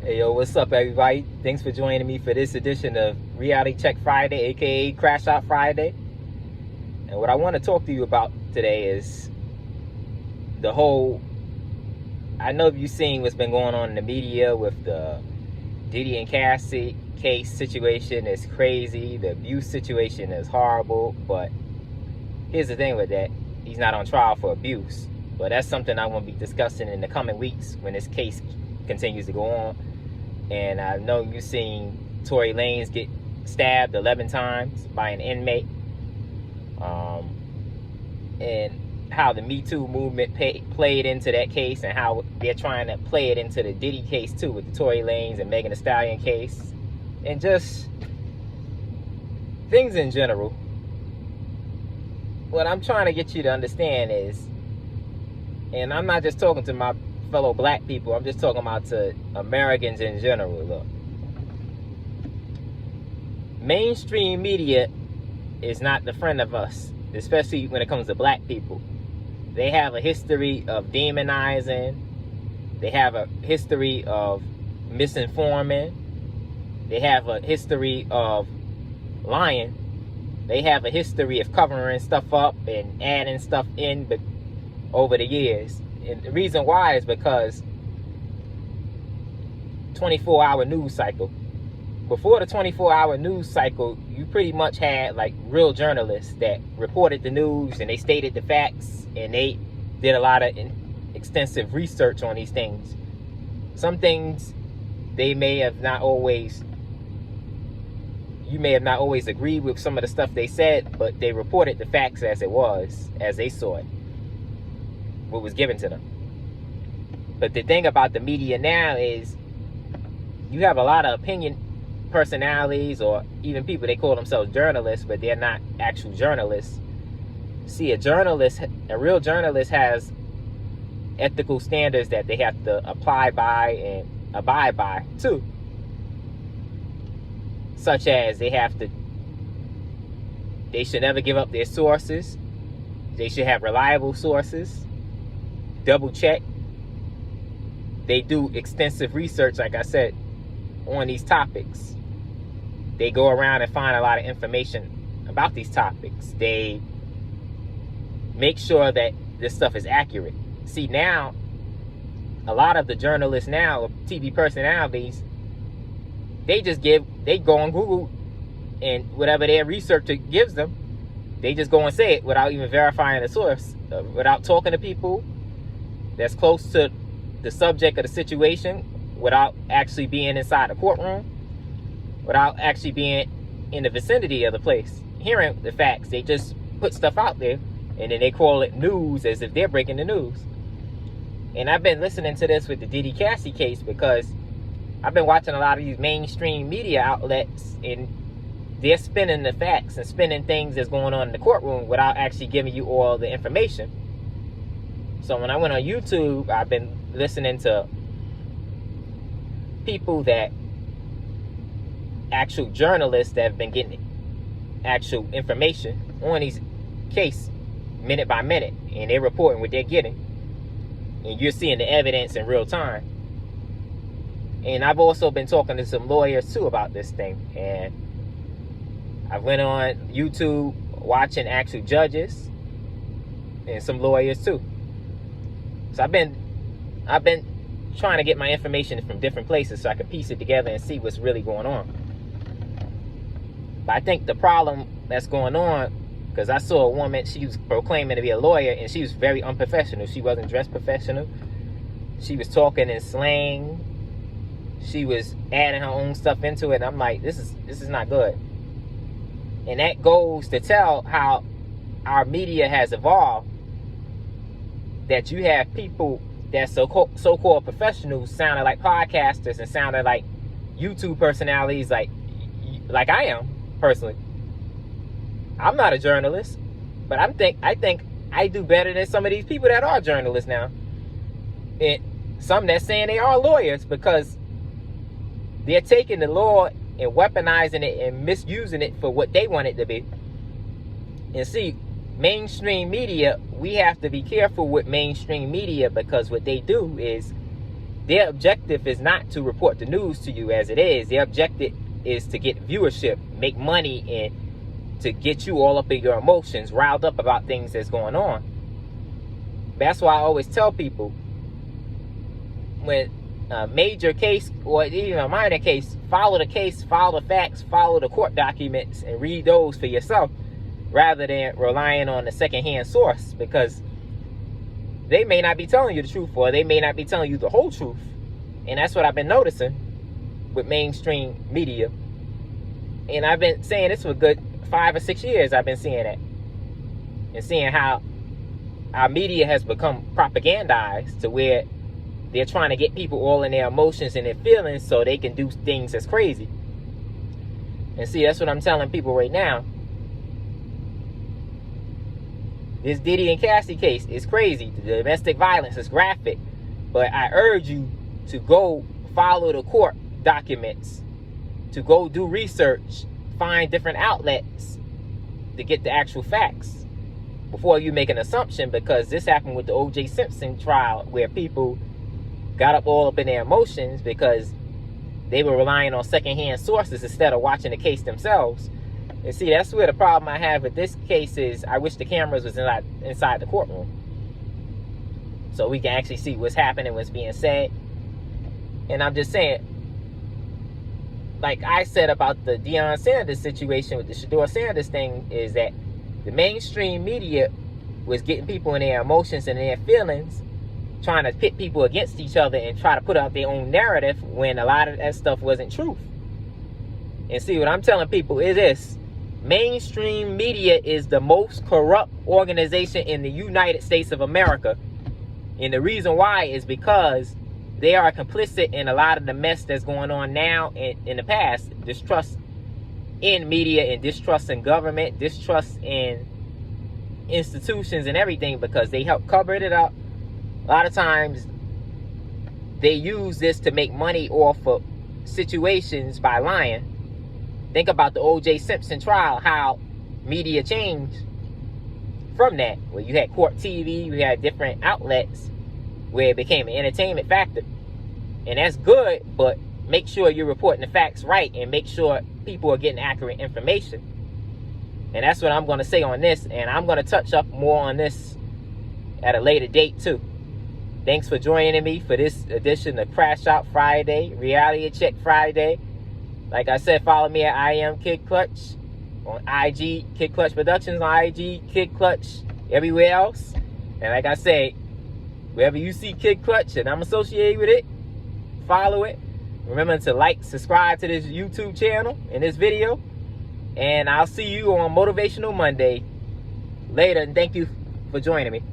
Hey yo, what's up everybody? Thanks for joining me for this edition of Reality Check Friday, aka Crash Out Friday. And what I want to talk to you about today is the whole, I know you've seen what's been going on in the media with the Diddy and Cassie case situation is crazy. The abuse situation is horrible. But here's the thing with that. He's not on trial for abuse. But that's something I want to be discussing in the coming weeks when this case continues to go on. And I know you've seen Tory Lanez get stabbed 11 times by an inmate. And how the Me Too movement played into that case, and how they're trying to play it into the Diddy case too, with the Tory Lanez and Megan Thee Stallion case. And just things in general. What I'm trying to get you to understand is, and I'm not just talking to my fellow black people, I'm just talking about to Americans in general. Look, mainstream media is not the friend of us, especially when it comes to black people. They have a history of demonizing. They have a history of misinforming. They have a history of lying. They have a history of covering stuff up and adding stuff in over the years. And the reason why is because 24-hour news cycle. Before the 24-hour news cycle, you pretty much had like real journalists that reported the news and they stated the facts and they did a lot of extensive research on these things. Some things they may have not always, you may have not always agreed with some of the stuff they said, but they reported the facts as it was, as they saw it, what was given to them. But the thing about the media now is you have a lot of opinion personalities, or even people, they call themselves journalists, but they're not actual journalists. See, a real journalist has ethical standards that they have to apply by and abide by too. Such as they should never give up their sources. They should have reliable sources. Double check. They do extensive research, like I said, on these topics. They go around and find a lot of information about these topics. They make sure that this stuff is accurate. See, now, a lot of the journalists now, TV personalities, they go on Google, and whatever their researcher gives them, they just go and say it without even verifying the source, without talking to people that's close to the subject of the situation, without actually being inside the courtroom, without actually being in the vicinity of the place, hearing the facts. They just put stuff out there, and then they call it news as if they're breaking the news. And I've been listening to this with the Diddy Cassie case because I've been watching a lot of these mainstream media outlets, and they're spinning the facts and spinning things that's going on in the courtroom without actually giving you all the information. So when I went on YouTube, I've been listening to people that, actual journalists that have been getting actual information on these cases minute by minute, and they're reporting what they're getting, and you're seeing the evidence in real time. And I've also been talking to some lawyers too about this thing, and I went on YouTube watching actual judges and some lawyers too. So I've been trying to get my information from different places so I can piece it together and see what's really going on. But I think the problem that's going on, because I saw a woman, she was proclaiming to be a lawyer, and she was very unprofessional. She wasn't dressed professional. She was talking in slang. She was adding her own stuff into it. And I'm like, this is not good. And that goes to tell how our media has evolved. That you have people that so-called professionals sounding like podcasters and sounding like YouTube personalities, like I am personally. I'm not a journalist, but I think I do better than some of these people that are journalists now. And some that's saying they are lawyers, because they're taking the law and weaponizing it and misusing it for what they want it to be. And see, mainstream media, we have to be careful with mainstream media, because what they do is their objective is not to report the news to you as it is. Their objective is to get viewership, make money, and to get you all up in your emotions, riled up about things that's going on. That's why I always tell people, when a major case or even a minor case, follow the case, follow the facts, follow the court documents, and read those for yourself rather than relying on the secondhand source, because they may not be telling you the truth, or they may not be telling you the whole truth. And that's what I've been noticing with mainstream media. And I've been saying this for a good 5 or 6 years. I've been seeing that and seeing how our media has become propagandized to where they're trying to get people all in their emotions and their feelings so they can do things that's crazy. And see, that's what I'm telling people right now. This Diddy and Cassie case is crazy. The domestic violence is graphic. But I urge you to go follow the court documents, to go do research, find different outlets to get the actual facts before you make an assumption, because this happened with the O.J. Simpson trial, where people got all up in their emotions because they were relying on secondhand sources instead of watching the case themselves. And see, that's where the problem I have with this case is, I wish the cameras was inside the courtroom so we can actually see what's happening, what's being said. And I'm just saying, like I said about the Deion Sanders situation with the Shador Sanders thing, is that the mainstream media was getting people in their emotions and their feelings, trying to pit people against each other and try to put out their own narrative when a lot of that stuff wasn't truth. And see, what I'm telling people is this: mainstream media is the most corrupt organization in the United States of America. And the reason why is because they are complicit in a lot of the mess that's going on now and in the past. Distrust in media and distrust in government, distrust in institutions and everything, because they help cover it up. A lot of times they use this to make money off of situations by lying. Think about the O.J. Simpson trial, how media changed from that, where you had court TV, you had different outlets where it became an entertainment factor. And that's good, but make sure you're reporting the facts right and make sure people are getting accurate information. And that's what I'm going to say on this, and I'm going to touch up more on this at a later date too. Thanks for joining me for this edition of Crash Out Friday, Reality Check Friday. Like I said, follow me at I Am Kid Clutch on IG, Kid Clutch Productions on IG, Kid Clutch everywhere else. And like I say, wherever you see Kid Clutch and I'm associated with it, follow it. Remember to like, subscribe to this YouTube channel and this video. And I'll see you on Motivational Monday later. And thank you for joining me.